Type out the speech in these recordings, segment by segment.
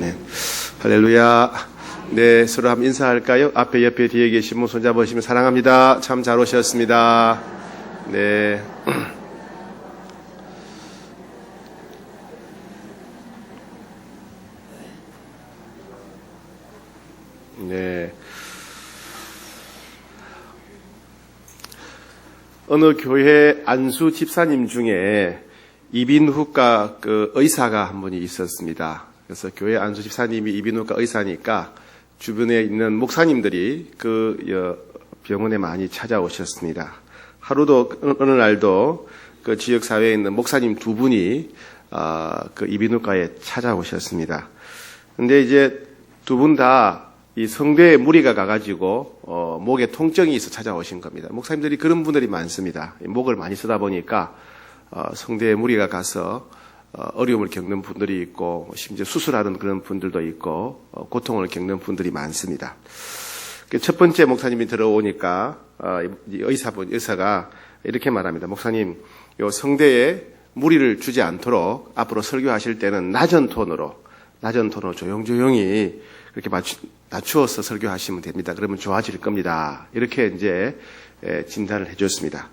네. 할렐루야. 네, 서로 한번 인사할까요? 앞에, 옆에, 뒤에 계신 분 손잡으시면 사랑합니다. 참 잘 오셨습니다. 네. 네. 어느 교회 안수 집사님 중에 이비인후과 의사가 한 분이 있었습니다. 그래서 교회 안수 집사님이 이비인후과 의사니까 주변에 있는 목사님들이 병원에 많이 찾아오셨습니다. 하루도 어느 날도 그 지역 사회에 있는 목사님 두 분이 그 이비인후과에 찾아오셨습니다. 근데 이제 두 분 다 이 성대에 무리가 가가지고 목에 통증이 있어 찾아오신 겁니다. 목사님들이 그런 분들이 많습니다. 목을 많이 쓰다 보니까 성대에 무리가 가서 어려움을 겪는 분들이 있고 심지어 수술하는 그런 분들도 있고 고통을 겪는 분들이 많습니다. 첫 번째 목사님이 들어오니까 의사가 이렇게 말합니다. 목사님, 요 성대에 무리를 주지 않도록 앞으로 설교하실 때는 낮은 톤으로 조용조용히 그렇게 낮추어서 설교하시면 됩니다. 그러면 좋아질 겁니다. 이렇게 이제 진단을 해줬습니다.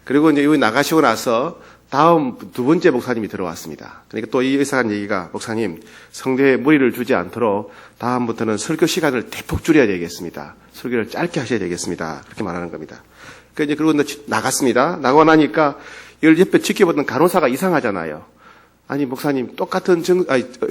그리고 이제 여기 나가시고 나서 다음 두 번째 목사님이 들어왔습니다. 그러니까 또 이 의사가 한 얘기가, 목사님, 성대에 무리를 주지 않도록 다음부터는 설교 시간을 대폭 줄여야 되겠습니다. 설교를 짧게 하셔야 되겠습니다. 그렇게 말하는 겁니다. 그리고 나갔습니다. 나가고 나니까 이걸 옆에 지켜보던 간호사가 이상하잖아요. 아니, 목사님,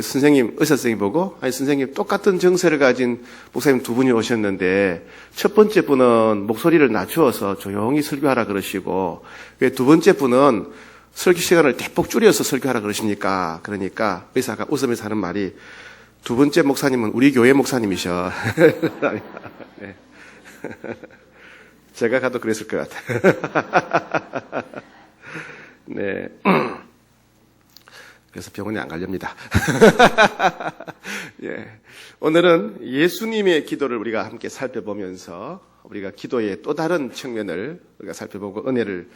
선생님, 의사 선생님 보고, 선생님, 똑같은 정세를 가진 목사님 두 분이 오셨는데, 첫 번째 분은 목소리를 낮추어서 조용히 설교하라 그러시고, 왜 두 번째 분은 설교 시간을 대폭 줄여서 설교하라 그러십니까? 그러니까 의사가 웃으면서 하는 말이, 두 번째 목사님은 우리 교회 목사님이셔. 네. 제가 가도 그랬을 것 같아요. 네. 그래서 병원에 안 가렵니다. 예. 오늘은 예수님의 기도를 우리가 함께 살펴보면서 우리가 기도의 또 다른 측면을 우리가 살펴보고 은혜를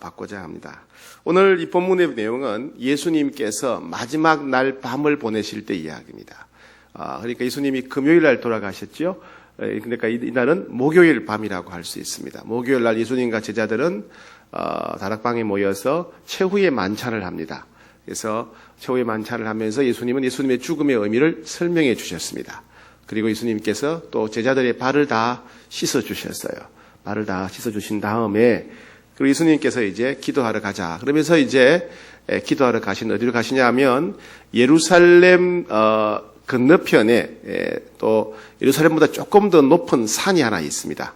받고자 합니다. 오늘 이 본문의 내용은 예수님께서 마지막 날 밤을 보내실 때 이야기입니다. 그러니까 예수님이 금요일 날 돌아가셨죠. 그러니까 이날은 목요일 밤이라고 할 수 있습니다. 목요일 날 예수님과 제자들은 다락방에 모여서 최후의 만찬을 합니다. 그래서 최후의 만찬을 하면서 예수님은 예수님의 죽음의 의미를 설명해 주셨습니다. 그리고 예수님께서 또 제자들의 발을 다 씻어 주셨어요. 발을 다 씻어 주신 다음에 그리고 예수님께서 이제 기도하러 가자. 그러면서 이제 기도하러 어디로 가시냐 하면 예루살렘 건너편에 또 예루살렘보다 조금 더 높은 산이 하나 있습니다.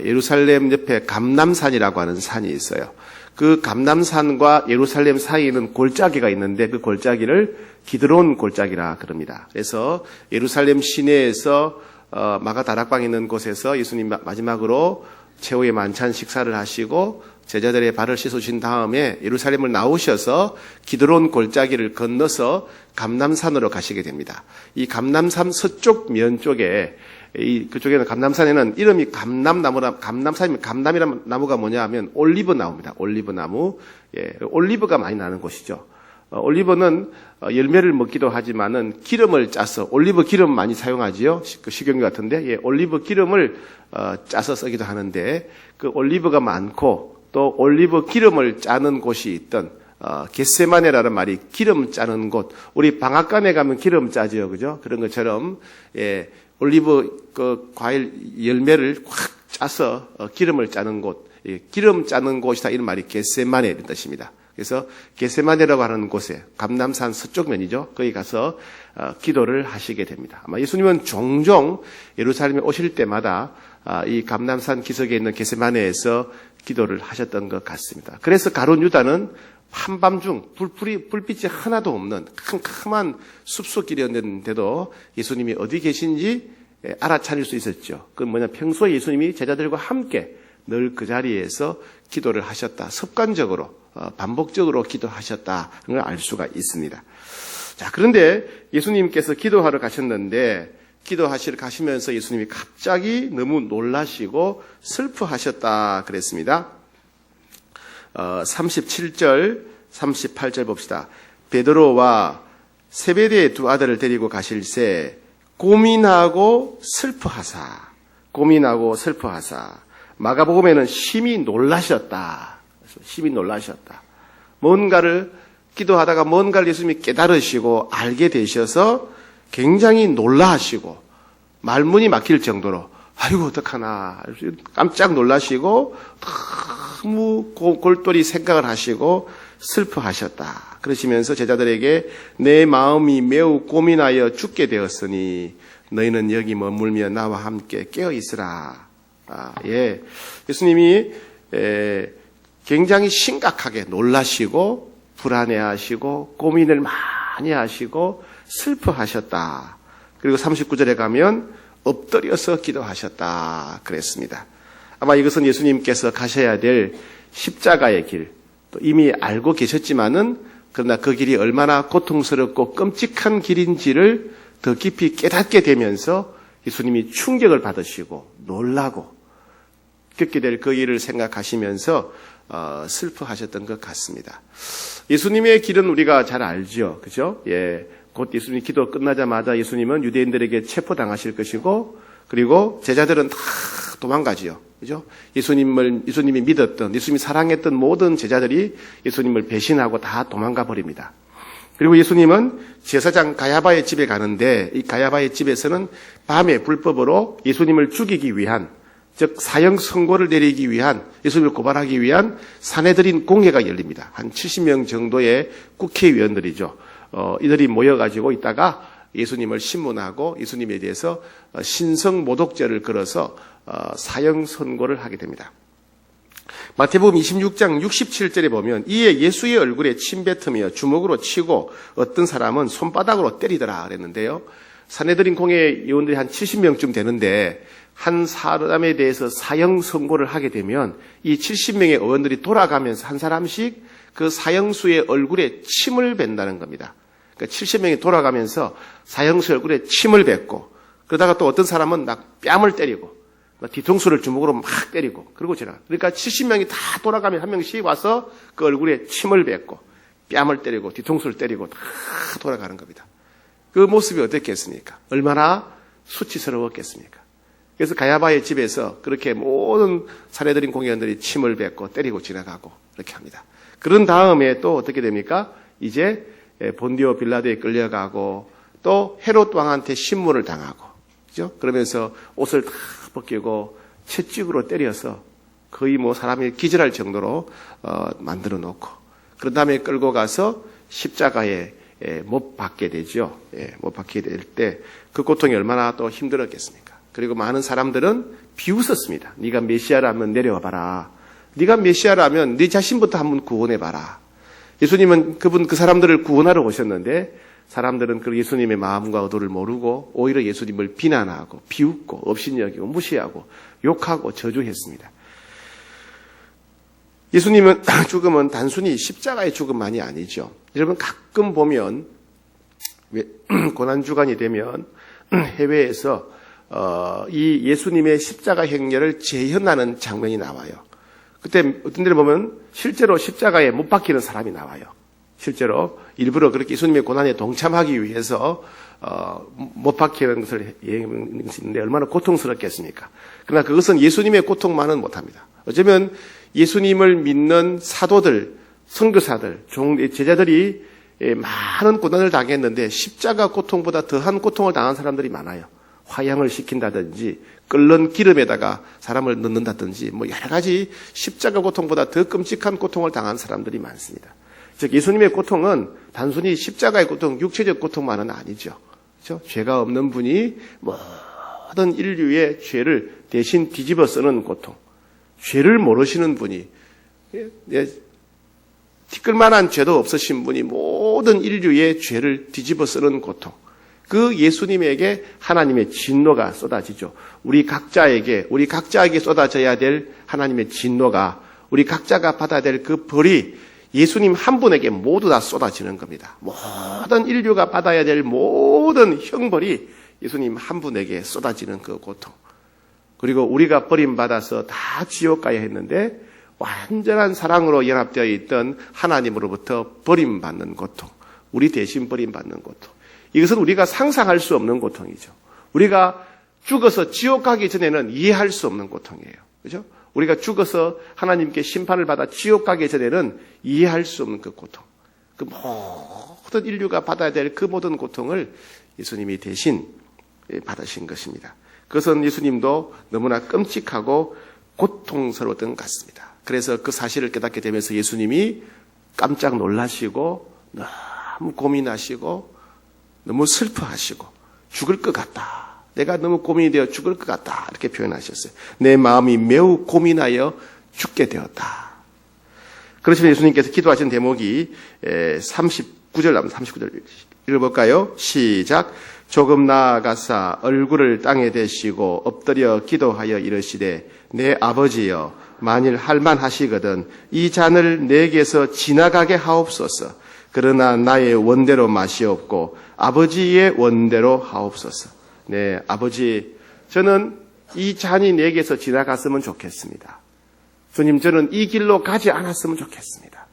예루살렘 옆에 감람산이라고 하는 산이 있어요. 그 감람산과 예루살렘 사이에는 골짜기가 있는데 그 골짜기를 기드론 골짜기라 그럽니다. 그래서 예루살렘 시내에서 마가 다락방에 있는 곳에서 예수님 마지막으로 최후의 만찬 식사를 하시고 제자들의 발을 씻으신 다음에 예루살렘을 나오셔서 기드론 골짜기를 건너서 감람산으로 가시게 됩니다. 이 감람산 서쪽 면 쪽에 그쪽에는 감람산에는 이름이 감람산이면 감람이라는 나무가 뭐냐 하면 올리브 나무입니다. 올리브 나무. 예, 올리브가 많이 나는 곳이죠. 올리브는 열매를 먹기도 하지만은 기름을 짜서 올리브 기름 많이 사용하지요. 그 식용유 같은데, 예, 올리브 기름을 짜서 쓰기도 하는데 그 올리브가 많고 또 올리브 기름을 짜는 곳이 있던 겟세마네라는 말이 기름 짜는 곳. 우리 방앗간에 가면 기름 짜지요, 그죠? 그런 것처럼 예. 올리브 과일 열매를 확 짜서 기름을 짜는 곳, 기름 짜는 곳이다 이런 말이 겟세마네 이런 뜻입니다. 그래서 겟세마네라고 하는 곳에 감람산 서쪽 면이죠. 거기 가서 기도를 하시게 됩니다. 아마 예수님은 종종 예루살렘에 오실 때마다 이 감람산 기슭에 있는 겟세마네에서 기도를 하셨던 것 같습니다. 그래서 가룟 유다는 한밤중 불빛이 하나도 없는 캄캄한 숲속길이었는데도 예수님이 어디 계신지 알아차릴 수 있었죠. 그건 뭐냐, 평소에 예수님이 제자들과 함께 늘 그 자리에서 기도를 하셨다. 습관적으로 반복적으로 기도하셨다는 걸 알 수가 있습니다. 자, 그런데 예수님께서 기도하러 가셨는데 가시면서 예수님이 갑자기 너무 놀라시고 슬퍼하셨다 그랬습니다. 37절, 38절 봅시다. 베드로와 세베대의 두 아들을 데리고 가실새 고민하고 슬퍼하사 마가복음에는 심히 놀라셨다. 심히 놀라셨다. 뭔가를 기도하다가 뭔가를 예수님이 깨달으시고 알게 되셔서 굉장히 놀라하시고 말문이 막힐 정도로 아이고 어떡하나 깜짝 놀라시고 너무 골똘히 생각을 하시고 슬퍼하셨다. 그러시면서 제자들에게 내 마음이 매우 고민하여 죽게 되었으니 너희는 여기 머물며 나와 함께 깨어 있으라. 예수님이 굉장히 심각하게 놀라시고 불안해하시고 고민을 많이 하시고 슬퍼하셨다. 그리고 39절에 가면 엎드려서 기도하셨다 그랬습니다. 아마 이것은 예수님께서 가셔야 될 십자가의 길, 또 이미 알고 계셨지만은 그러나 그 길이 얼마나 고통스럽고 끔찍한 길인지를 더 깊이 깨닫게 되면서 예수님이 충격을 받으시고 놀라고 겪게 될 그 일을 생각하시면서 슬퍼하셨던 것 같습니다. 예수님의 길은 우리가 잘 알죠. 그죠? 곧 예수님 기도 끝나자마자 예수님은 유대인들에게 체포당하실 것이고, 그리고 제자들은 다 도망가지요. 그죠? 예수님이 믿었던, 예수님이 사랑했던 모든 제자들이 예수님을 배신하고 다 도망가 버립니다. 그리고 예수님은 제사장 가야바의 집에 가는데, 이 가야바의 집에서는 밤에 불법으로 예수님을 죽이기 위한, 즉 사형 선고를 내리기 위한, 예수님을 고발하기 위한 사내들인 공회가 열립니다. 한 70명 정도의 국회의원들이죠. 이들이 모여가지고 있다가 예수님을 신문하고 예수님에 대해서 신성모독죄를 걸어서 사형 선고를 하게 됩니다. 마태복음 26장 67절에 보면 이에 예수의 얼굴에 침 뱉으며 주먹으로 치고 어떤 사람은 손바닥으로 때리더라 그랬는데요. 사내들인 공회 의원들이 한 70명쯤 되는데 한 사람에 대해서 사형 선고를 하게 되면 이 70명의 의원들이 돌아가면서 한 사람씩 그 사형수의 얼굴에 침을 뱉는다는 겁니다. 그러니까 70명이 돌아가면서 사형수의 얼굴에 침을 뱉고, 그러다가 또 어떤 사람은 막 뺨을 때리고 뒤통수를 주먹으로 막 때리고 그러고 지나. 그러니까 70명이 다 돌아가면 한 명씩 와서 그 얼굴에 침을 뱉고 뺨을 때리고 뒤통수를 때리고 다 돌아가는 겁니다. 그 모습이 어땠겠습니까? 얼마나 수치스러웠겠습니까? 그래서 가야바의 집에서 그렇게 모든 사내들인 공회의원들이 침을 뱉고 때리고 지나가고 이렇게 합니다. 그런 다음에 또 어떻게 됩니까? 이제 본디오 빌라도에 끌려가고 또 헤롯 왕한테 신문을 당하고, 그죠? 그러면서 옷을 다 벗기고 채찍으로 때려서 거의 사람이 기절할 정도로 만들어 놓고, 그런 다음에 끌고 가서 십자가에 못 박게 되죠. 못 박게 될 때 그 고통이 얼마나 또 힘들었겠습니까? 그리고 많은 사람들은 비웃었습니다. 네가 메시아라면 내려와 봐라. 네가 메시아라면 네 자신부터 한번 구원해 봐라. 예수님은 그 사람들을 구원하러 오셨는데 사람들은 그 예수님의 마음과 의도를 모르고 오히려 예수님을 비난하고 비웃고 업신여기고 무시하고 욕하고 저주했습니다. 예수님은 죽음은 단순히 십자가의 죽음만이 아니죠. 여러분 가끔 보면 고난주간이 되면 해외에서 이 예수님의 십자가 행렬을 재현하는 장면이 나와요. 그때 어떤 데를 보면 실제로 십자가에 못 박히는 사람이 나와요. 실제로 일부러 그렇게 예수님의 고난에 동참하기 위해서 못 박히는 것을 예행하는데 얼마나 고통스럽겠습니까? 그러나 그것은 예수님의 고통만은 못합니다. 어쩌면 예수님을 믿는 사도들, 선교사들, 제자들이 많은 고난을 당했는데 십자가 고통보다 더한 고통을 당한 사람들이 많아요. 화양을 시킨다든지 끓는 기름에다가 사람을 넣는다든지 여러 가지 십자가 고통보다 더 끔찍한 고통을 당한 사람들이 많습니다. 즉 예수님의 고통은 단순히 십자가의 고통, 육체적 고통만은 아니죠. 그렇죠? 죄가 없는 분이 모든 인류의 죄를 대신 뒤집어 쓰는 고통, 죄를 모르시는 분이 티끌만한 죄도 없으신 분이 모든 인류의 죄를 뒤집어 쓰는 고통, 그 예수님에게 하나님의 진노가 쏟아지죠. 우리 각자에게 쏟아져야 될 하나님의 진노가, 우리 각자가 받아야 될 그 벌이 예수님 한 분에게 모두 다 쏟아지는 겁니다. 모든 인류가 받아야 될 모든 형벌이 예수님 한 분에게 쏟아지는 그 고통. 그리고 우리가 버림받아서 다 지옥 가야 했는데 완전한 사랑으로 연합되어 있던 하나님으로부터 버림받는 고통. 우리 대신 버림받는 고통. 이것은 우리가 상상할 수 없는 고통이죠. 우리가 죽어서 지옥 가기 전에는 이해할 수 없는 고통이에요. 그죠? 우리가 죽어서 하나님께 심판을 받아 지옥 가기 전에는 이해할 수 없는 그 고통. 그 모든 인류가 받아야 될 그 모든 고통을 예수님이 대신 받으신 것입니다. 그것은 예수님도 너무나 끔찍하고 고통스러웠던 것 같습니다. 그래서 그 사실을 깨닫게 되면서 예수님이 깜짝 놀라시고 너무 고민하시고 너무 슬퍼하시고 죽을 것 같다. 내가 너무 고민이 되어 죽을 것 같다. 이렇게 표현하셨어요. 내 마음이 매우 고민하여 죽게 되었다. 그러시면 예수님께서 기도하신 대목이 39절 나옵니다. 39절 읽어볼까요? 시작. 조금 나아가사 얼굴을 땅에 대시고 엎드려 기도하여 이르시되 내 아버지여 만일 할만하시거든 이 잔을 내게서 지나가게 하옵소서. 그러나 나의 원대로 마시옵고 아버지의 원대로 하옵소서. 네, 아버지, 저는 이 잔이 내게서 지나갔으면 좋겠습니다. 주님, 저는 이 길로 가지 않았으면 좋겠습니다.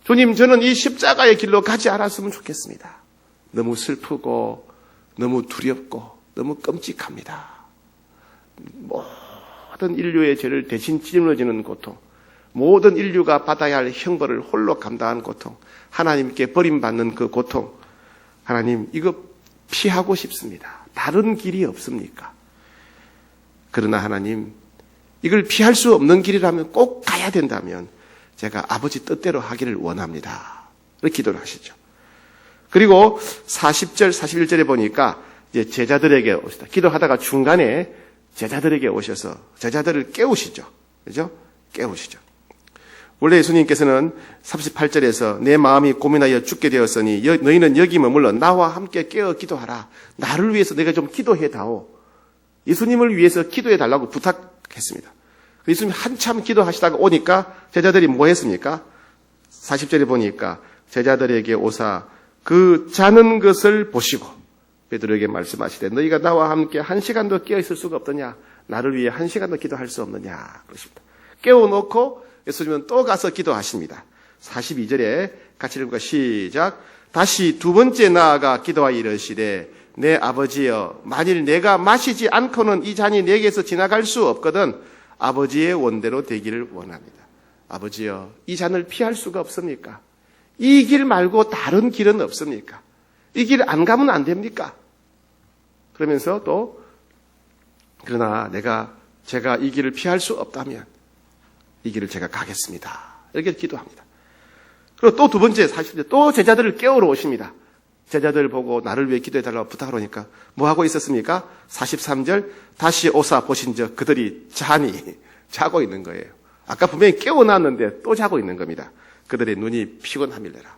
주님, 저는 이 십자가의 길로 가지 않았으면 좋겠습니다. 너무 슬프고 너무 두렵고 너무 끔찍합니다. 모든 인류의 죄를 대신 짊어지는 고통, 모든 인류가 받아야 할 형벌을 홀로 감당한 고통, 하나님께 버림받는 그 고통, 하나님 이거 피하고 싶습니다. 다른 길이 없습니까? 그러나 하나님 이걸 피할 수 없는 길이라면 꼭 가야 된다면 제가 아버지 뜻대로 하기를 원합니다. 이렇게 기도를 하시죠. 그리고 40절, 41절에 보니까 이제 제자들에게 오시다. 기도하다가 중간에 제자들에게 오셔서 제자들을 깨우시죠. 그죠? 깨우시죠. 원래 예수님께서는 38절에서 내 마음이 고민하여 죽게 되었으니 너희는 여기 머물러 나와 함께 깨어 기도하라. 나를 위해서 내가 좀 기도해다오. 예수님을 위해서 기도해달라고 부탁했습니다. 예수님이 한참 기도하시다가 오니까 제자들이 뭐 했습니까? 40절에 보니까 제자들에게 오사 그 자는 것을 보시고 베드로에게 말씀하시되 너희가 나와 함께 1시간도 깨어있을 수가 없더냐. 나를 위해 1시간도 기도할 수 없느냐. 그러십니다. 깨워놓고 예수님은 또 가서 기도하십니다. 42절에 같이 읽을까? 시작. 다시 두 번째 나아가 기도하여 이르시되 내 아버지여 만일 내가 마시지 않고는 이 잔이 내게서 지나갈 수 없거든 아버지의 원대로 되기를 원합니다. 아버지여 이 잔을 피할 수가 없습니까? 이 길 말고 다른 길은 없습니까? 이 길 안 가면 안 됩니까? 그러면서 또 그러나 제가 이 길을 피할 수 없다면 이 길을 제가 가겠습니다. 이렇게 기도합니다. 그리고 또 두 번째 40절 또 제자들을 깨우러 오십니다. 제자들 보고 나를 위해 기도해달라고 부탁을 하니까 뭐 하고 있었습니까? 43절 다시 오사 보신즉 그들이 자고 있는 거예요. 아까 분명히 깨워놨는데 또 자고 있는 겁니다. 그들의 눈이 피곤함이래라.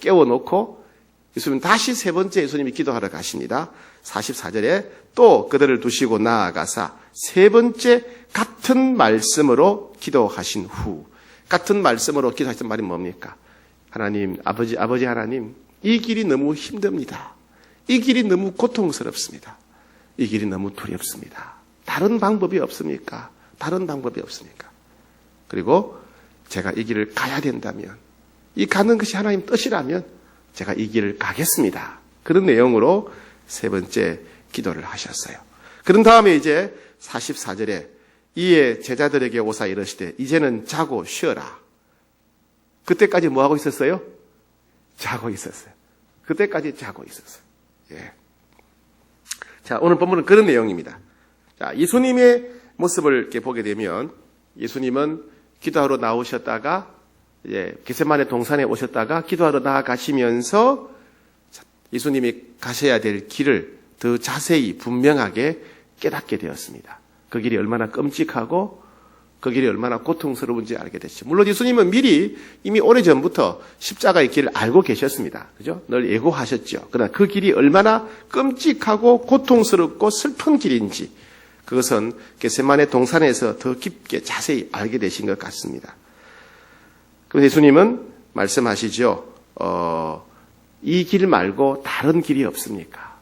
깨워놓고 예수님 다시 세 번째 예수님이 기도하러 가십니다. 44절에 또 그들을 두시고 나아가사 세 번째 같은 말씀으로 기도하신 후 같은 말씀으로 기도하신 말이 뭡니까? 하나님, 아버지 하나님 이 길이 너무 힘듭니다. 이 길이 너무 고통스럽습니다. 이 길이 너무 두렵습니다. 다른 방법이 없습니까? 다른 방법이 없습니까? 그리고 제가 이 길을 가야 된다면 이 가는 것이 하나님 뜻이라면 제가 이 길을 가겠습니다. 그런 내용으로 세 번째 기도를 하셨어요. 그런 다음에 이제 44절에 이에 제자들에게 오사 이르시되 이제는 자고 쉬어라. 그때까지 뭐 하고 있었어요? 자고 있었어요. 그때까지 자고 있었어요. 예. 자, 오늘 본문은 그런 내용입니다. 자, 예수님의 모습을 이렇게 보게 되면 예수님은 기도하러 나오셨다가 이제 겟세마네 동산에 오셨다가 기도하러 나아가시면서 예수님이 가셔야 될 길을 더 자세히 분명하게 깨닫게 되었습니다. 그 길이 얼마나 끔찍하고 그 길이 얼마나 고통스러운지 알게 됐죠. 물론 예수님은 미리 이미 오래전부터 십자가의 길을 알고 계셨습니다. 그죠? 늘 예고하셨죠. 그러나 그 길이 얼마나 끔찍하고 고통스럽고 슬픈 길인지 그것은 겟세마네 동산에서 더 깊게 자세히 알게 되신 것 같습니다. 그래서 예수님은 말씀하시죠. 이 길 말고 다른 길이 없습니까?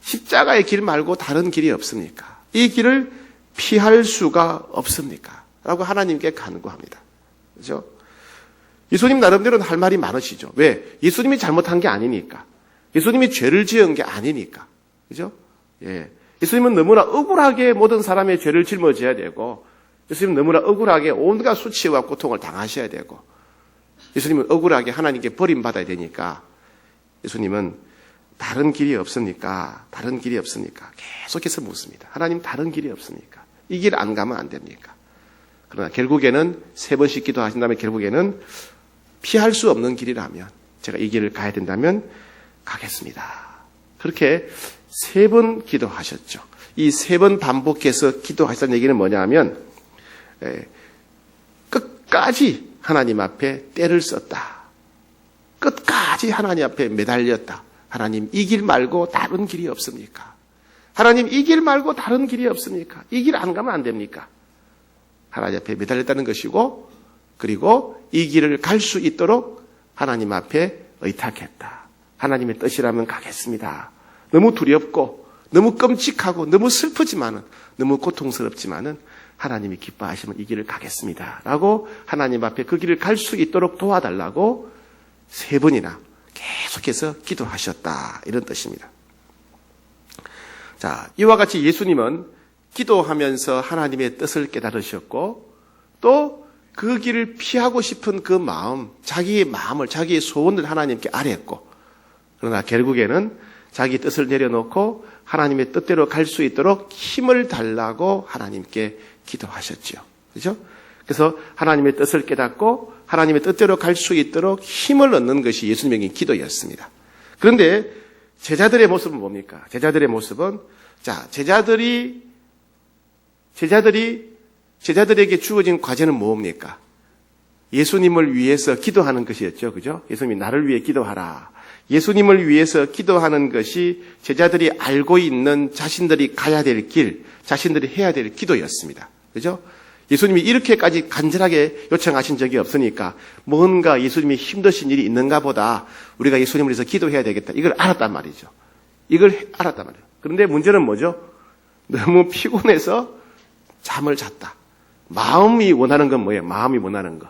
십자가의 길 말고 다른 길이 없습니까? 이 길을 피할 수가 없습니까? 라고 하나님께 간구합니다. 그죠? 예수님 나름대로는 할 말이 많으시죠. 왜? 예수님이 잘못한 게 아니니까. 예수님이 죄를 지은 게 아니니까. 그죠? 예. 예수님은 너무나 억울하게 모든 사람의 죄를 짊어져야 되고, 예수님은 너무나 억울하게 온갖 수치와 고통을 당하셔야 되고, 예수님은 억울하게 하나님께 버림받아야 되니까, 예수님은 다른 길이 없습니까? 다른 길이 없습니까? 계속해서 묻습니다. 하나님 다른 길이 없습니까? 이 길 안 가면 안 됩니까? 그러나 결국에는 3번씩 기도하신 다음에 결국에는 피할 수 없는 길이라면, 제가 이 길을 가야 된다면 가겠습니다. 그렇게 3번 기도하셨죠. 이 3번 반복해서 기도하셨다는 얘기는 뭐냐 하면, 끝까지 하나님 앞에 때를 썼다. 끝까지 하나님 앞에 매달렸다. 하나님 이 길 말고 다른 길이 없습니까? 하나님 이 길 말고 다른 길이 없습니까? 이 길 안 가면 안 됩니까? 하나님 앞에 매달렸다는 것이고, 그리고 이 길을 갈 수 있도록 하나님 앞에 의탁했다. 하나님의 뜻이라면 가겠습니다. 너무 두렵고 너무 끔찍하고 너무 슬프지만은, 너무 고통스럽지만은 하나님이 기뻐하시면 이 길을 가겠습니다. 라고 하나님 앞에 그 길을 갈 수 있도록 도와달라고 3번이나 계속해서 기도하셨다. 이런 뜻입니다. 자, 이와 같이 예수님은 기도하면서 하나님의 뜻을 깨달으셨고, 또 그 길을 피하고 싶은 그 마음, 자기의 마음을, 자기의 소원을 하나님께 아뢰었고, 그러나 결국에는 자기 뜻을 내려놓고 하나님의 뜻대로 갈 수 있도록 힘을 달라고 하나님께 기도하셨죠. 그죠? 그래서 하나님의 뜻을 깨닫고 하나님의 뜻대로 갈 수 있도록 힘을 얻는 것이 예수님의 기도였습니다. 그런데 제자들의 모습은 뭡니까? 제자들의 모습은, 자, 제자들에게 주어진 과제는 뭡니까? 예수님을 위해서 기도하는 것이었죠. 그죠? 예수님이 나를 위해 기도하라. 예수님을 위해서 기도하는 것이 제자들이 알고 있는 자신들이 가야 될 길, 자신들이 해야 될 기도였습니다. 그죠? 예수님이 이렇게까지 간절하게 요청하신 적이 없으니까 뭔가 예수님이 힘드신 일이 있는가 보다 우리가 예수님을 위해서 기도해야 되겠다. 이걸 알았단 말이죠. 이걸 알았단 말이에요. 그런데 문제는 뭐죠? 너무 피곤해서 잠을 잤다. 마음이 원하는 건 뭐예요? 마음이 원하는 거.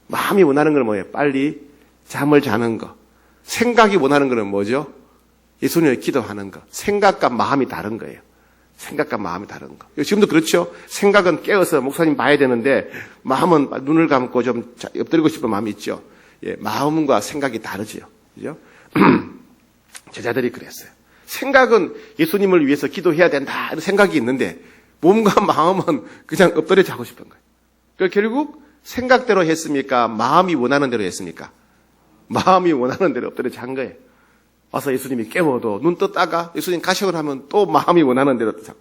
마음이 원하는 건 뭐예요? 빨리 잠을 자는 거. 생각이 원하는 거는 뭐죠? 예수님을 기도하는 거. 생각과 마음이 다른 거예요. 생각과 마음이 다른 거. 지금도 그렇죠? 생각은 깨어서 목사님 봐야 되는데 마음은 눈을 감고 좀 엎드리고 싶은 마음이 있죠. 예, 마음과 생각이 다르죠. 그죠? 제자들이 그랬어요. 생각은 예수님을 위해서 기도해야 된다 이런 생각이 있는데 몸과 마음은 그냥 엎드려 자고 싶은 거예요. 그러니까 결국 생각대로 했습니까? 마음이 원하는 대로 했습니까? 마음이 원하는 대로 엎드려 잔 거예요. 와서 예수님이 깨워도 눈 떴다가 예수님 가시고 하면 또 마음이 원하는 대로 자고,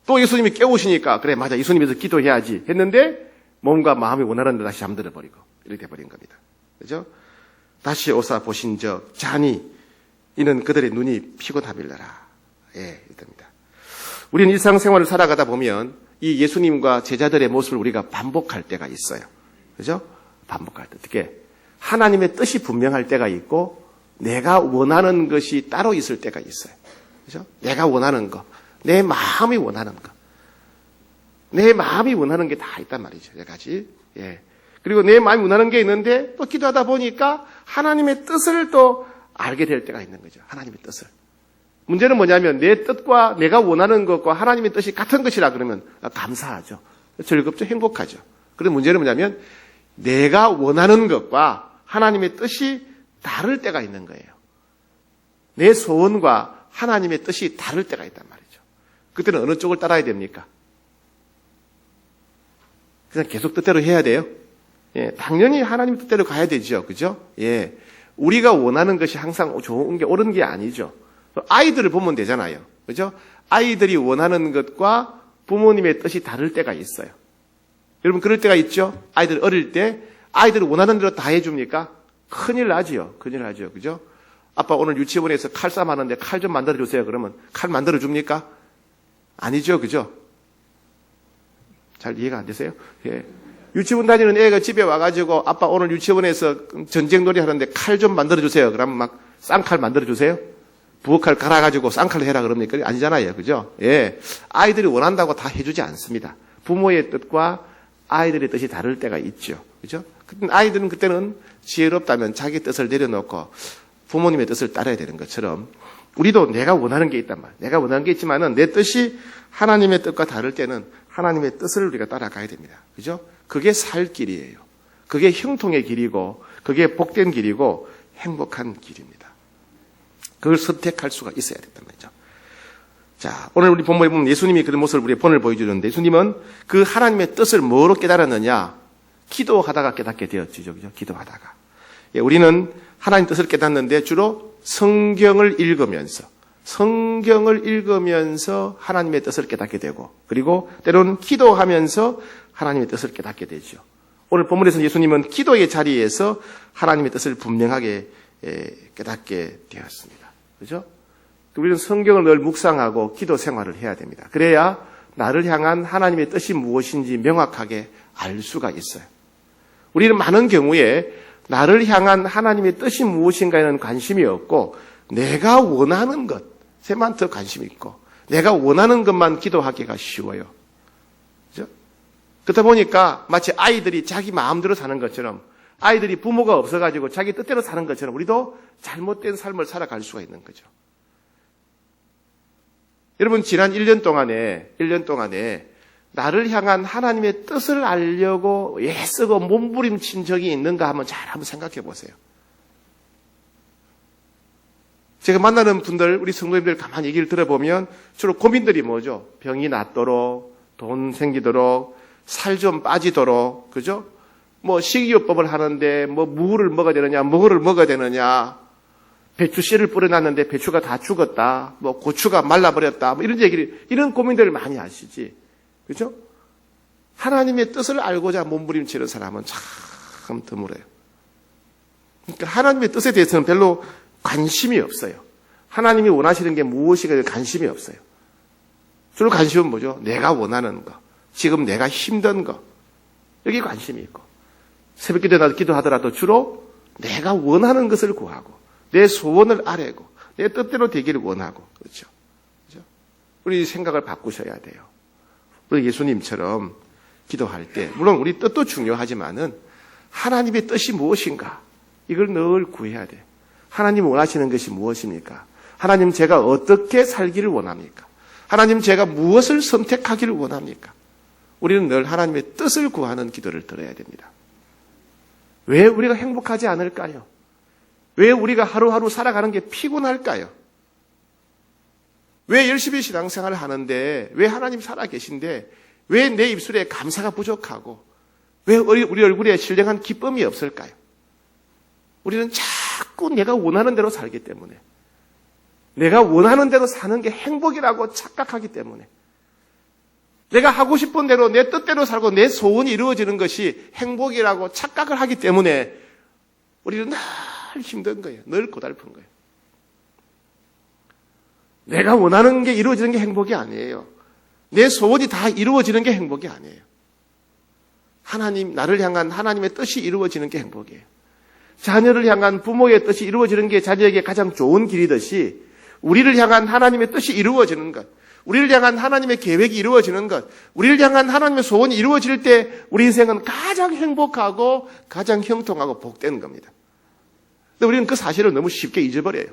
또 예수님이 깨우시니까 그래 맞아 예수님에서 기도해야지 했는데 몸과 마음이 원하는 대로 다시 잠들어 버리고 이렇게 돼버린 겁니다. 그죠? 다시 오사 보신 적 자니 이는 그들의 눈이 피곤하밀러라. 예, 이겁니다. 우리는 일상생활을 살아가다 보면 이 예수님과 제자들의 모습을 우리가 반복할 때가 있어요. 그죠? 반복할 때. 어떻게? 하나님의 뜻이 분명할 때가 있고 내가 원하는 것이 따로 있을 때가 있어요. 그죠? 내가 원하는 거. 내 마음이 원하는 거. 내 마음이 원하는 게 다 있단 말이죠. 여러 가지. 예. 그리고 내 마음이 원하는 게 있는데 또 기도하다 보니까 하나님의 뜻을 또 알게 될 때가 있는 거죠. 하나님의 뜻을. 문제는 뭐냐면 내 뜻과 내가 원하는 것과 하나님의 뜻이 같은 것이라 그러면 감사하죠. 즐겁죠. 행복하죠. 그런데 문제는 뭐냐면 내가 원하는 것과 하나님의 뜻이 다를 때가 있는 거예요. 내 소원과 하나님의 뜻이 다를 때가 있단 말이죠. 그때는 어느 쪽을 따라야 됩니까? 그냥 계속 뜻대로 해야 돼요? 예, 당연히 하나님 뜻대로 가야 되죠. 그죠? 예. 우리가 원하는 것이 항상 좋은 게 옳은 게 아니죠. 아이들을 보면 되잖아요. 그죠? 아이들이 원하는 것과 부모님의 뜻이 다를 때가 있어요. 여러분 그럴 때가 있죠? 아이들 어릴 때 아이들이 원하는 대로 다 해줍니까? 큰일 나지요. 큰일 나죠. 그죠? 아빠 오늘 유치원에서 칼싸움 하는데 칼 좀 만들어주세요. 그러면 칼 만들어줍니까? 아니죠. 그죠? 잘 이해가 안 되세요? 예. 유치원 다니는 애가 집에 와가지고 아빠 오늘 유치원에서 전쟁놀이 하는데 칼 좀 만들어주세요. 그러면 막 쌍칼 만들어주세요? 부엌칼 갈아가지고 쌍칼로 해라 그럽니까? 아니잖아요. 그죠? 예. 아이들이 원한다고 다 해주지 않습니다. 부모의 뜻과 아이들의 뜻이 다를 때가 있죠. 그죠? 아이들은 그때는 지혜롭다면 자기 뜻을 내려놓고 부모님의 뜻을 따라야 되는 것처럼 우리도 내가 원하는 게 있단 말이에요. 내가 원하는 게 있지만은 내 뜻이 하나님의 뜻과 다를 때는 하나님의 뜻을 우리가 따라가야 됩니다. 그죠? 그게 살 길이에요. 그게 형통의 길이고, 그게 복된 길이고, 행복한 길입니다. 그걸 선택할 수가 있어야 된단 말이죠. 자, 오늘 우리 본문에 보면 예수님이 그런 모습을 우리의 본을 보여주는데, 예수님은 그 하나님의 뜻을 뭐로 깨달았느냐? 기도하다가 깨닫게 되었죠. 그죠? 기도하다가. 예, 우리는 하나님 뜻을 깨닫는데 주로 성경을 읽으면서 하나님의 뜻을 깨닫게 되고, 그리고 때로는 기도하면서 하나님의 뜻을 깨닫게 되죠. 오늘 본문에서는 예수님은 기도의 자리에서 하나님의 뜻을 분명하게 깨닫게 되었습니다. 그죠? 우리는 성경을 늘 묵상하고 기도 생활을 해야 됩니다. 그래야 나를 향한 하나님의 뜻이 무엇인지 명확하게 알 수가 있어요. 우리는 많은 경우에 나를 향한 하나님의 뜻이 무엇인가에는 관심이 없고 내가 원하는 것에만 더 관심이 있고 내가 원하는 것만 기도하기가 쉬워요. 그렇죠? 그러다 보니까 마치 아이들이 자기 마음대로 사는 것처럼 아이들이 부모가 없어가지고 자기 뜻대로 사는 것처럼 우리도 잘못된 삶을 살아갈 수가 있는 거죠. 여러분 지난 1년 동안에 나를 향한 하나님의 뜻을 알려고 애쓰고 몸부림친 적이 있는가 한번 생각해 보세요. 제가 만나는 분들, 우리 성도님들 가만히 얘기를 들어보면 주로 고민들이 뭐죠? 병이 낫도록, 돈 생기도록, 살 좀 빠지도록, 그죠? 뭐 식이요법을 하는데 뭐 무를 먹어야 되느냐, 뭐를 먹어야 되느냐, 배추 씨를 뿌려놨는데 배추가 다 죽었다, 뭐 고추가 말라버렸다, 뭐 이런 고민들을 많이 하시지. 그죠? 하나님의 뜻을 알고자 몸부림치는 사람은 참 드물어요. 그러니까 하나님의 뜻에 대해서는 별로 관심이 없어요. 하나님이 원하시는 게 무엇이가 관심이 없어요. 주로 관심은 뭐죠? 내가 원하는 거, 지금 내가 힘든 거, 여기 관심이 있고 새벽 기도하더라도 주로 내가 원하는 것을 구하고 내 소원을 아뢰고 내 뜻대로 되기를 원하고 그렇죠? 우리 생각을 바꾸셔야 돼요. 우리 예수님처럼 기도할 때 물론 우리 뜻도 중요하지만은 하나님의 뜻이 무엇인가 이걸 늘 구해야 돼요. 하나님 원하시는 것이 무엇입니까? 하나님 제가 어떻게 살기를 원합니까? 하나님 제가 무엇을 선택하기를 원합니까? 우리는 늘 하나님의 뜻을 구하는 기도를 드려야 됩니다. 왜 우리가 행복하지 않을까요? 왜 우리가 하루하루 살아가는 게 피곤할까요? 왜 열심히 신앙생활을 하는데 왜 하나님 살아계신데 왜 내 입술에 감사가 부족하고 왜 우리 얼굴에 신령한 기쁨이 없을까요? 우리는 자꾸 내가 원하는 대로 살기 때문에 내가 원하는 대로 사는 게 행복이라고 착각하기 때문에 내가 하고 싶은 대로 내 뜻대로 살고 내 소원이 이루어지는 것이 행복이라고 착각을 하기 때문에 우리는 늘 힘든 거예요. 늘 고달픈 거예요. 내가 원하는 게 이루어지는 게 행복이 아니에요. 내 소원이 다 이루어지는 게 행복이 아니에요. 나를 향한 하나님의 뜻이 이루어지는 게 행복이에요. 자녀를 향한 부모의 뜻이 이루어지는 게 자녀에게 가장 좋은 길이듯이 우리를 향한 하나님의 뜻이 이루어지는 것, 우리를 향한 하나님의 계획이 이루어지는 것, 우리를 향한 하나님의 소원이 이루어질 때 우리 인생은 가장 행복하고 가장 형통하고 복된 겁니다. 근데 우리는 그 사실을 너무 쉽게 잊어버려요.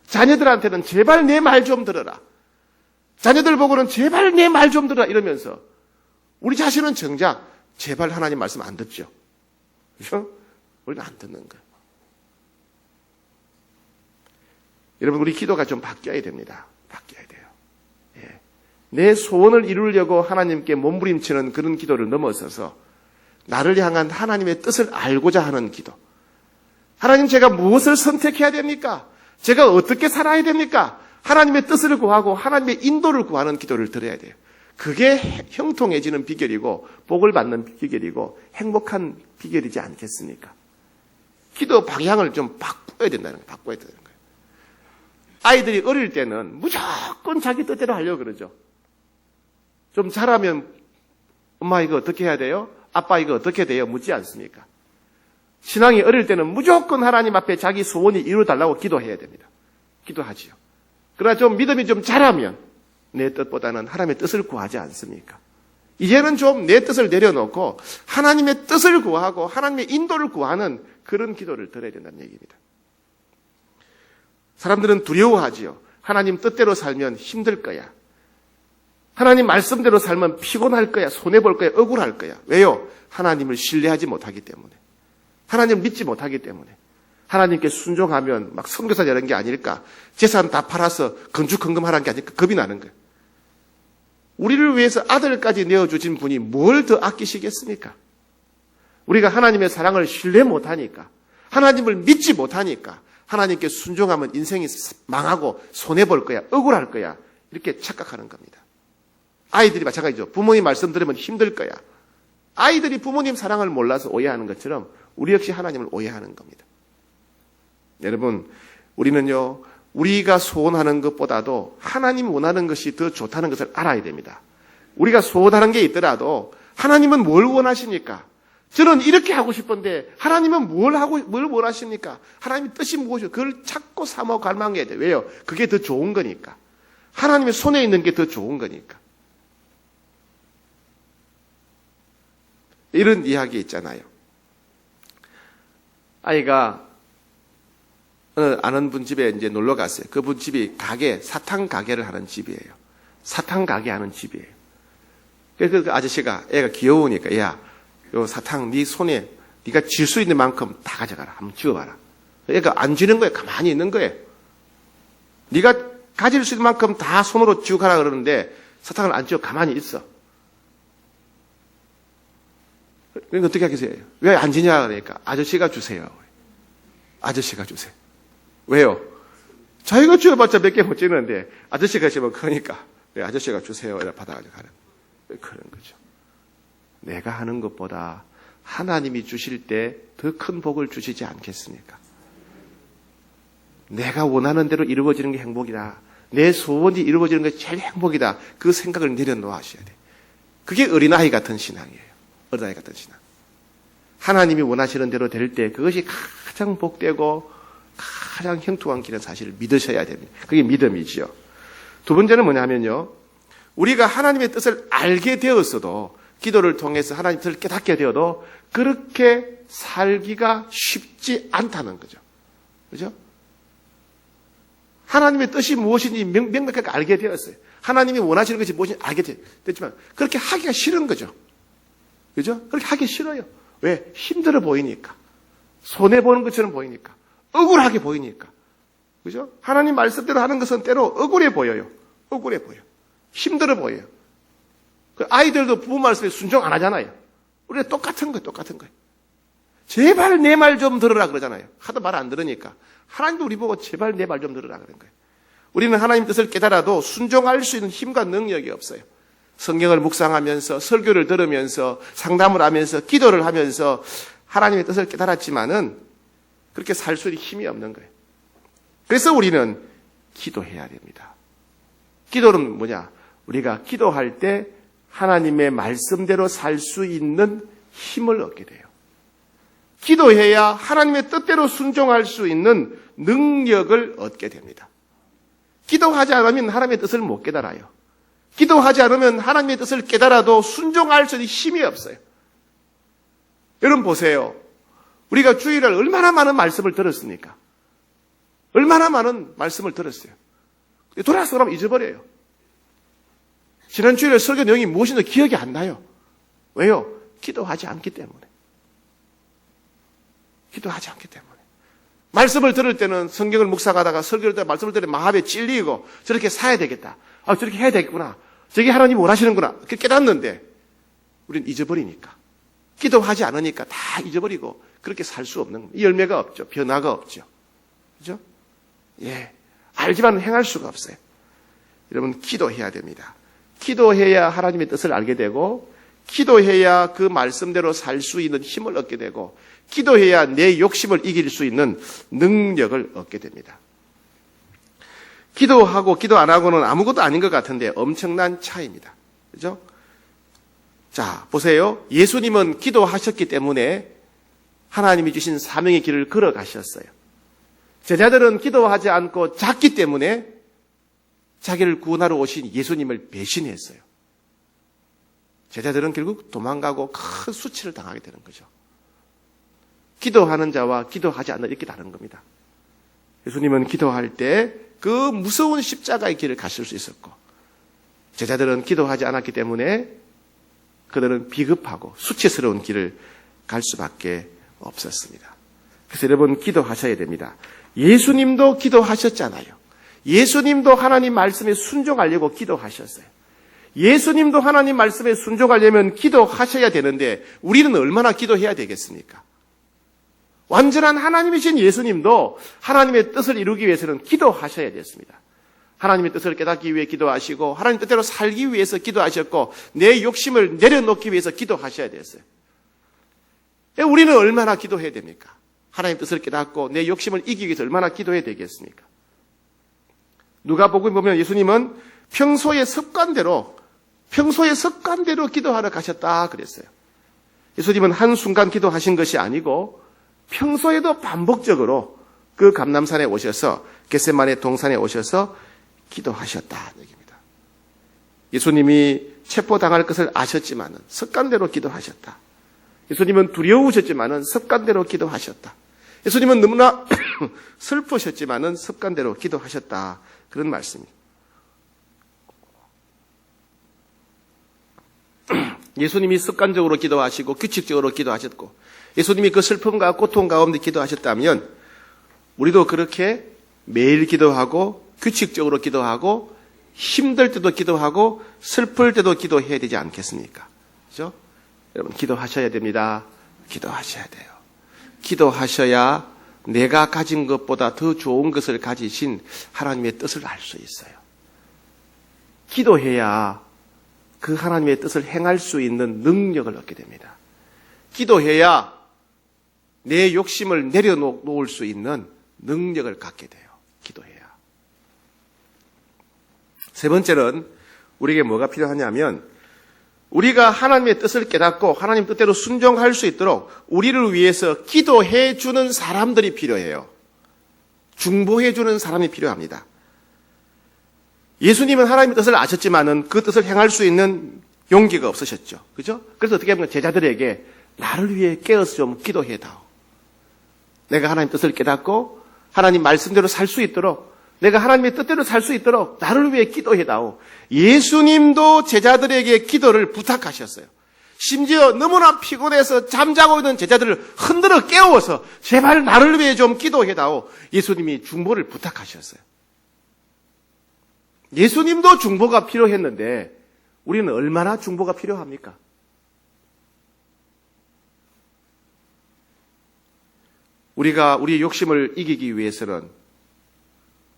자녀들한테는 제발 내 말 좀 들어라. 자녀들 보고는 제발 내 말 좀 들어라 이러면서 우리 자신은 정작 제발 하나님 말씀 안 듣죠. 그렇죠? 우리는 안 듣는 거예요. 여러분 우리 기도가 좀 바뀌어야 됩니다. 바뀌어야 돼요. 예. 내 소원을 이루려고 하나님께 몸부림치는 그런 기도를 넘어서서 나를 향한 하나님의 뜻을 알고자 하는 기도. 하나님 제가 무엇을 선택해야 됩니까? 제가 어떻게 살아야 됩니까? 하나님의 뜻을 구하고 하나님의 인도를 구하는 기도를 드려야 돼요. 그게 형통해지는 비결이고 복을 받는 비결이고 행복한 비결이지 않겠습니까? 기도 방향을 좀 바꿔야 된다는 거예요. 바꿔야 되는 거예요. 아이들이 어릴 때는 무조건 자기 뜻대로 하려고 그러죠. 좀 자라면 엄마 이거 어떻게 해야 돼요? 아빠 이거 어떻게 돼요? 묻지 않습니까? 신앙이 어릴 때는 무조건 하나님 앞에 자기 소원이 이루어달라고 기도해야 됩니다. 기도하지요. 그러나 좀 믿음이 좀 자라면 내 뜻보다는 하나님의 뜻을 구하지 않습니까? 이제는 좀 내 뜻을 내려놓고 하나님의 뜻을 구하고 하나님의 인도를 구하는 그런 기도를 드려야 된다는 얘기입니다. 사람들은 두려워하지요. 하나님 뜻대로 살면 힘들 거야. 하나님 말씀대로 살면 피곤할 거야. 손해볼 거야. 억울할 거야. 왜요? 하나님을 신뢰하지 못하기 때문에. 하나님을 믿지 못하기 때문에. 하나님께 순종하면 막 선교사 되는 게 아닐까. 재산 다 팔아서 건축헌금하라는 게 아닐까. 겁이 나는 거예요. 우리를 위해서 아들까지 내어주신 분이 뭘 더 아끼시겠습니까? 우리가 하나님의 사랑을 신뢰 못하니까, 하나님을 믿지 못하니까, 하나님께 순종하면 인생이 망하고 손해볼 거야, 억울할 거야, 이렇게 착각하는 겁니다. 아이들이 마찬가지죠. 부모님 말씀 들으면 힘들 거야. 아이들이 부모님 사랑을 몰라서 오해하는 것처럼 우리 역시 하나님을 오해하는 겁니다. 여러분, 우리는요, 우리가 소원하는 것보다도 하나님 원하는 것이 더 좋다는 것을 알아야 됩니다. 우리가 소원하는 게 있더라도 하나님은 뭘 원하십니까? 저는 이렇게 하고 싶은데 하나님은 뭘 원하십니까? 하나님의 뜻이 무엇이요? 그걸 찾고 사모 갈망해야 돼요. 왜요? 그게 더 좋은 거니까. 하나님의 손에 있는 게 더 좋은 거니까. 이런 이야기 있잖아요. 아이가 아는 분 집에 이제 놀러 갔어요. 그분 집이 사탕 가게를 하는 집이에요. 사탕 가게 하는 집이에요. 그래서 그 아저씨가 애가 귀여우니까, 야, 요 사탕 네 손에 네가 쥘 수 있는 만큼 다 가져가라. 한번 쥐어봐라. 애가 안 쥐는 거예요. 가만히 있는 거예요. 네가 가질 수 있는 만큼 다 손으로 쥐고 가라 그러는데 사탕을 안 쥐어 가만히 있어. 그러니까 어떻게 하겠어요? 왜 안 쥐냐 그러니까 아저씨가 주세요. 아저씨가 주세요. 왜요? 자기가 쥐어봤자 몇 개 못 쥐는데 아저씨가 쥐면 크니까 왜 아저씨가 주세요. 이렇게 받아가지고 가는 그런 거죠. 내가 하는 것보다 하나님이 주실 때 더 큰 복을 주시지 않겠습니까? 내가 원하는 대로 이루어지는 게 행복이다. 내 소원이 이루어지는 게 제일 행복이다. 그 생각을 내려놓으셔야 돼. 그게 어린아이 같은 신앙이에요. 어린아이 같은 신앙. 하나님이 원하시는 대로 될 때 그것이 가장 복되고 가장 형통한 길은 사실을 믿으셔야 됩니다. 그게 믿음이지요. 두 번째는 뭐냐면요. 우리가 하나님의 뜻을 알게 되었어도 기도를 통해서 하나님의 뜻을 깨닫게 되어도 그렇게 살기가 쉽지 않다는 거죠. 그죠? 하나님의 뜻이 무엇인지 명백하게 알게 되었어요. 하나님이 원하시는 것이 무엇인지 알게 됐지만 그렇게 하기가 싫은 거죠. 그죠? 그렇게 하기 싫어요. 왜? 힘들어 보이니까. 손해보는 것처럼 보이니까. 억울하게 보이니까. 그죠? 하나님 말씀대로 하는 것은 때로 억울해 보여요. 억울해 보여. 힘들어 보여요. 그 아이들도 부모 말씀에 순종 안 하잖아요. 우리가 똑같은 거예요. 똑같은 거예요. 제발 내 말 좀 들으라 그러잖아요. 하도 말 안 들으니까. 하나님도 우리 보고 제발 내 말 좀 들으라 그런 거예요. 우리는 하나님 뜻을 깨달아도 순종할 수 있는 힘과 능력이 없어요. 성경을 묵상하면서 설교를 들으면서 상담을 하면서 기도를 하면서 하나님의 뜻을 깨달았지만은 그렇게 살 수 있는 힘이 없는 거예요. 그래서 우리는 기도해야 됩니다. 기도는 뭐냐? 우리가 기도할 때 하나님의 말씀대로 살 수 있는 힘을 얻게 돼요. 기도해야 하나님의 뜻대로 순종할 수 있는 능력을 얻게 됩니다. 기도하지 않으면 하나님의 뜻을 못 깨달아요. 기도하지 않으면 하나님의 뜻을 깨달아도 순종할 수 있는 힘이 없어요. 여러분 보세요. 우리가 주일날 얼마나 많은 말씀을 들었습니까? 얼마나 많은 말씀을 들었어요. 돌아서 그러면 잊어버려요. 지난 주일에 설교 내용이 무엇인지 기억이 안 나요. 왜요? 기도하지 않기 때문에. 기도하지 않기 때문에. 말씀을 들을 때는 성경을 묵상하다가 설교를 때 말씀을 들을 때 마음에 찔리고 저렇게 살아야 되겠다. 아, 저렇게 해야 되겠구나. 저게 하나님이 원하시는구나. 그렇게 깨닫는데 우리는 잊어버리니까. 기도하지 않으니까 다 잊어버리고 그렇게 살 수 없는 겁니다. 열매가 없죠. 변화가 없죠. 그죠? 예. 알지만 행할 수가 없어요. 여러분, 기도해야 됩니다. 기도해야 하나님의 뜻을 알게 되고, 기도해야 그 말씀대로 살 수 있는 힘을 얻게 되고, 기도해야 내 욕심을 이길 수 있는 능력을 얻게 됩니다. 기도하고 기도 안 하고는 아무것도 아닌 것 같은데 엄청난 차이입니다. 그죠? 자, 보세요. 예수님은 기도하셨기 때문에 하나님이 주신 사명의 길을 걸어가셨어요. 제자들은 기도하지 않고 잤기 때문에 자기를 구원하러 오신 예수님을 배신했어요. 제자들은 결국 도망가고 큰 수치를 당하게 되는 거죠. 기도하는 자와 기도하지 않는 이렇게 다른 겁니다. 예수님은 기도할 때 그 무서운 십자가의 길을 가실 수 있었고, 제자들은 기도하지 않았기 때문에 그들은 비급하고 수치스러운 길을 갈 수밖에 없었습니다. 그래서 여러분, 기도하셔야 됩니다. 예수님도 기도하셨잖아요. 예수님도 하나님 말씀에 순종하려고 기도하셨어요. 예수님도 하나님 말씀에 순종하려면 기도하셔야 되는데 우리는 얼마나 기도해야 되겠습니까? 완전한 하나님이신 예수님도 하나님의 뜻을 이루기 위해서는 기도하셔야 됐습니다. 하나님의 뜻을 깨닫기 위해 기도하시고 하나님 뜻대로 살기 위해서 기도하셨고 내 욕심을 내려놓기 위해서 기도하셔야 됐어요. 우리는 얼마나 기도해야 됩니까? 하나님의 뜻을 깨닫고 내 욕심을 이기기 위해서 얼마나 기도해야 되겠습니까? 누가복음 보면 예수님은 평소의 습관대로 기도하러 가셨다 그랬어요. 예수님은 한순간 기도하신 것이 아니고 평소에도 반복적으로 그 감람산에 오셔서 겟세마네 동산에 오셔서 기도하셨다 얘기입니다. 예수님이 체포당할 것을 아셨지만은 습관대로 기도하셨다. 예수님은 두려우셨지만은 습관대로 기도하셨다. 예수님은 너무나 슬프셨지만은 습관대로 기도하셨다. 그런 말씀입니다. 예수님이 습관적으로 기도하시고 규칙적으로 기도하셨고 예수님이 그 슬픔과 고통 가운데 기도하셨다면 우리도 그렇게 매일 기도하고 규칙적으로 기도하고 힘들 때도 기도하고 슬플 때도 기도해야 되지 않겠습니까? 그렇죠? 여러분, 기도하셔야 됩니다. 기도하셔야 돼요. 기도하셔야 내가 가진 것보다 더 좋은 것을 가지신 하나님의 뜻을 알 수 있어요. 기도해야 그 하나님의 뜻을 행할 수 있는 능력을 얻게 됩니다. 기도해야 내 욕심을 내려놓을 수 있는 능력을 갖게 돼요. 기도해야. 세 번째는 우리에게 뭐가 필요하냐면 우리가 하나님의 뜻을 깨닫고 하나님 뜻대로 순종할 수 있도록 우리를 위해서 기도해 주는 사람들이 필요해요. 중보해 주는 사람이 필요합니다. 예수님은 하나님의 뜻을 아셨지만은 그 뜻을 행할 수 있는 용기가 없으셨죠. 그죠? 그래서 어떻게 하면 제자들에게 나를 위해 깨어서 좀 기도해 다오. 내가 하나님 뜻을 깨닫고 하나님 말씀대로 살 수 있도록 내가 하나님의 뜻대로 살 수 있도록 나를 위해 기도해 다오. 예수님도 제자들에게 기도를 부탁하셨어요. 심지어 너무나 피곤해서 잠자고 있는 제자들을 흔들어 깨워서 제발 나를 위해 좀 기도해 다오. 예수님이 중보를 부탁하셨어요. 예수님도 중보가 필요했는데 우리는 얼마나 중보가 필요합니까? 우리가 우리의 욕심을 이기기 위해서는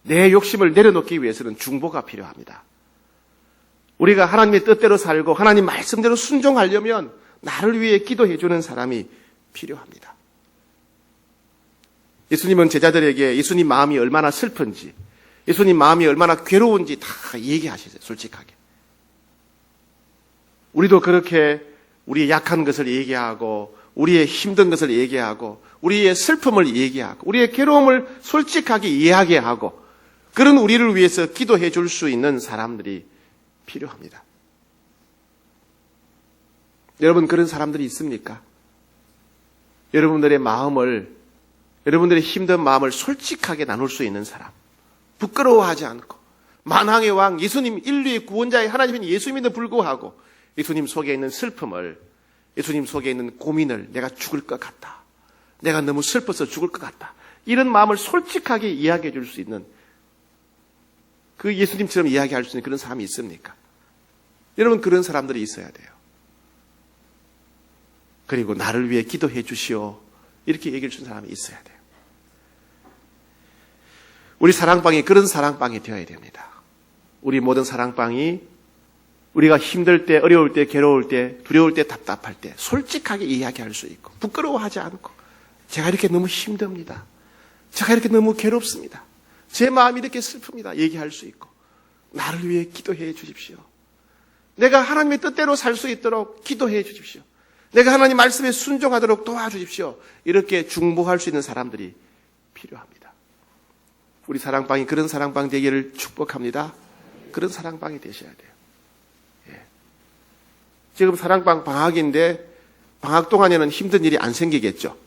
내 욕심을 내려놓기 위해서는 중보가 필요합니다. 우리가 하나님의 뜻대로 살고 하나님 말씀대로 순종하려면 나를 위해 기도해 주는 사람이 필요합니다. 예수님은 제자들에게 예수님 마음이 얼마나 슬픈지 예수님 마음이 얼마나 괴로운지 다 얘기하시세요. 솔직하게. 우리도 그렇게 우리의 약한 것을 얘기하고 우리의 힘든 것을 얘기하고 우리의 슬픔을 얘기하고 우리의 괴로움을 솔직하게 이야기하고 그런 우리를 위해서 기도해 줄 수 있는 사람들이 필요합니다. 여러분, 그런 사람들이 있습니까? 여러분들의 힘든 마음을 솔직하게 나눌 수 있는 사람, 부끄러워하지 않고 만왕의 왕 예수님, 인류의 구원자의 하나님인 예수님에도 불구하고 예수님 속에 있는 슬픔을, 예수님 속에 있는 고민을 내가 죽을 것 같다, 내가 너무 슬퍼서 죽을 것 같다, 이런 마음을 솔직하게 이야기해 줄 수 있는, 그 예수님처럼 이야기할 수 있는 그런 사람이 있습니까? 여러분, 그런 사람들이 있어야 돼요. 그리고 나를 위해 기도해 주시오, 이렇게 얘기해 주는 사람이 있어야 돼요. 우리 사랑방이 그런 사랑방이 되어야 됩니다. 우리 모든 사랑방이 우리가 힘들 때, 어려울 때, 괴로울 때, 두려울 때, 답답할 때 솔직하게 이야기할 수 있고 부끄러워하지 않고, 제가 이렇게 너무 힘듭니다, 제가 이렇게 너무 괴롭습니다, 제 마음이 이렇게 슬픕니다, 얘기할 수 있고, 나를 위해 기도해 주십시오, 내가 하나님의 뜻대로 살 수 있도록 기도해 주십시오, 내가 하나님 말씀에 순종하도록 도와주십시오, 이렇게 중보할 수 있는 사람들이 필요합니다. 우리 사랑방이 그런 사랑방 되기를 축복합니다. 그런 사랑방이 되셔야 돼요. 예. 지금 사랑방 방학인데 방학 동안에는 힘든 일이 안 생기겠죠.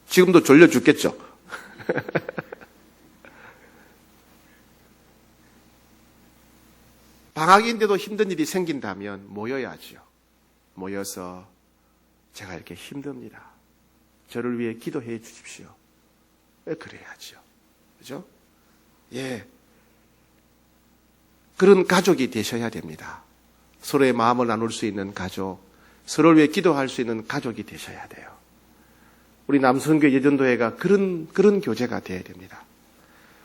지금도 졸려 죽겠죠. 방학인데도 힘든 일이 생긴다면 모여야죠. 모여서 제가 이렇게 힘듭니다. 저를 위해 기도해 주십시오. 그래야죠. 그죠? 예. 그런 가족이 되셔야 됩니다. 서로의 마음을 나눌 수 있는 가족, 서로를 위해 기도할 수 있는 가족이 되셔야 돼요. 우리 남성교회 예전도회가 그런 교제가 되어야 됩니다.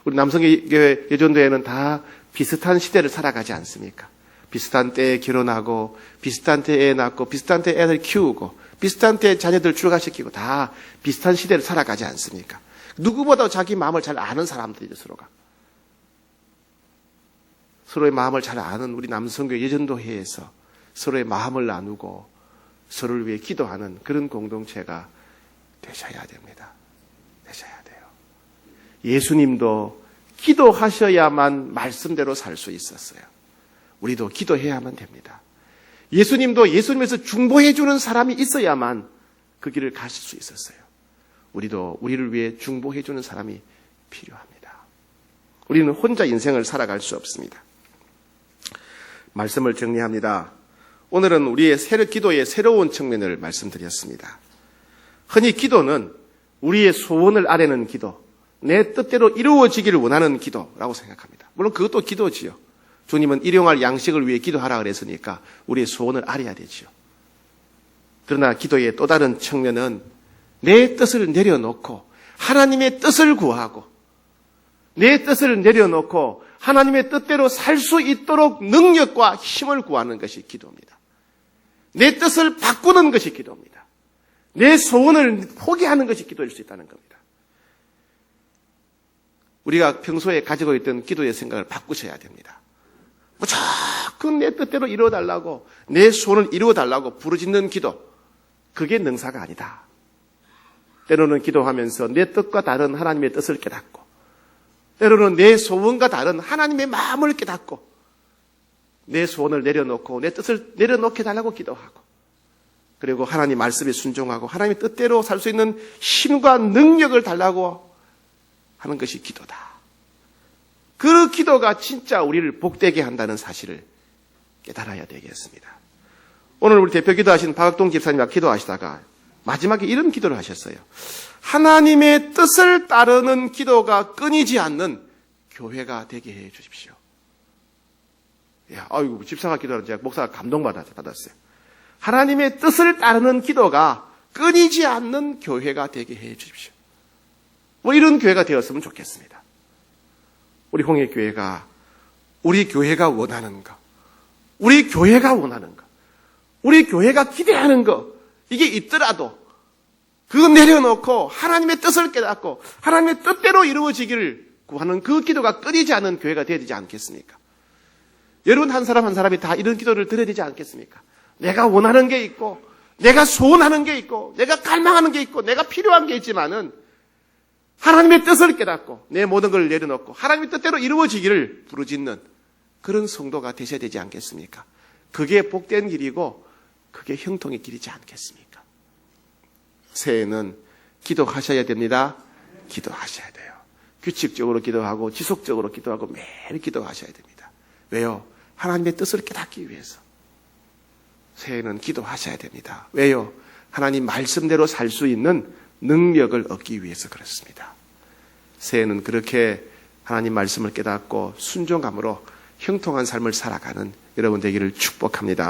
우리 남성교회 예전도회는 다 비슷한 시대를 살아가지 않습니까? 비슷한 때에 결혼하고, 비슷한 때에 애 낳고, 비슷한 때에 애들 키우고, 비슷한 때에 자녀들 출가시키고, 다 비슷한 시대를 살아가지 않습니까? 누구보다 자기 마음을 잘 아는 사람들이죠, 서로가. 서로의 마음을 잘 아는 우리 남성교회 예전도회에서 서로의 마음을 나누고 서로를 위해 기도하는 그런 공동체가 되셔야 됩니다. 되셔야 돼요. 예수님도 기도하셔야만 말씀대로 살 수 있었어요. 우리도 기도해야만 됩니다. 예수님도 예수님에서 중보해 주는 사람이 있어야만 그 길을 가실 수 있었어요. 우리도 우리를 위해 중보해 주는 사람이 필요합니다. 우리는 혼자 인생을 살아갈 수 없습니다. 말씀을 정리합니다. 오늘은 우리의 기도의 새로운 측면을 말씀드렸습니다. 흔히 기도는 우리의 소원을 아뢰는 기도, 내 뜻대로 이루어지기를 원하는 기도라고 생각합니다. 물론 그것도 기도지요. 주님은 일용할 양식을 위해 기도하라 그랬으니까 우리의 소원을 아뢰야 되지요. 그러나 기도의 또 다른 측면은 내 뜻을 내려놓고 하나님의 뜻을 구하고 내 뜻을 내려놓고 하나님의 뜻대로 살 수 있도록 능력과 힘을 구하는 것이 기도입니다. 내 뜻을 바꾸는 것이 기도입니다. 내 소원을 포기하는 것이 기도일 수 있다는 겁니다. 우리가 평소에 가지고 있던 기도의 생각을 바꾸셔야 됩니다. 무조건 내 뜻대로 이루어달라고, 내 소원을 이루어달라고 부르짖는 기도, 그게 능사가 아니다. 때로는 기도하면서 내 뜻과 다른 하나님의 뜻을 깨닫고, 때로는 내 소원과 다른 하나님의 마음을 깨닫고, 내 소원을 내려놓고 내 뜻을 내려놓게 달라고 기도하고, 그리고 하나님 말씀에 순종하고 하나님의 뜻대로 살 수 있는 힘과 능력을 달라고 하는 것이 기도다. 그 기도가 진짜 우리를 복되게 한다는 사실을 깨달아야 되겠습니다. 오늘 우리 대표 기도하신 박학동 집사님과 기도하시다가 마지막에 이런 기도를 하셨어요. 하나님의 뜻을 따르는 기도가 끊이지 않는 교회가 되게 해 주십시오. 야, 아이고, 집사가 기도하는 제가 목사가 감동받았어요. 하나님의 뜻을 따르는 기도가 끊이지 않는 교회가 되게 해 주십시오. 뭐 이런 교회가 되었으면 좋겠습니다. 우리 홍해교회가 우리 교회가 원하는 것, 우리 교회가 원하는 것, 우리 교회가 기대하는 것, 이게 있더라도 그거 내려놓고 하나님의 뜻을 깨닫고 하나님의 뜻대로 이루어지기를 구하는 그 기도가 끊이지 않는 교회가 되어야 되지 않겠습니까? 여러분 한 사람 한 사람이 다 이런 기도를 드려야 되지 않겠습니까? 내가 원하는 게 있고 내가 소원하는 게 있고 내가 갈망하는 게 있고 내가 필요한 게 있지만은 하나님의 뜻을 깨닫고 내 모든 걸 내려놓고 하나님의 뜻대로 이루어지기를 부르짖는 그런 성도가 되셔야 되지 않겠습니까? 그게 복된 길이고 그게 형통의 길이지 않겠습니까? 새해는 기도하셔야 됩니다. 기도하셔야 돼요. 규칙적으로 기도하고 지속적으로 기도하고 매일 기도하셔야 됩니다. 왜요? 하나님의 뜻을 깨닫기 위해서. 새해는 기도하셔야 됩니다. 왜요? 하나님 말씀대로 살 수 있는 능력을 얻기 위해서 그렇습니다. 새해는 그렇게 하나님 말씀을 깨닫고 순종함으로 형통한 삶을 살아가는 여러분 되기를 축복합니다.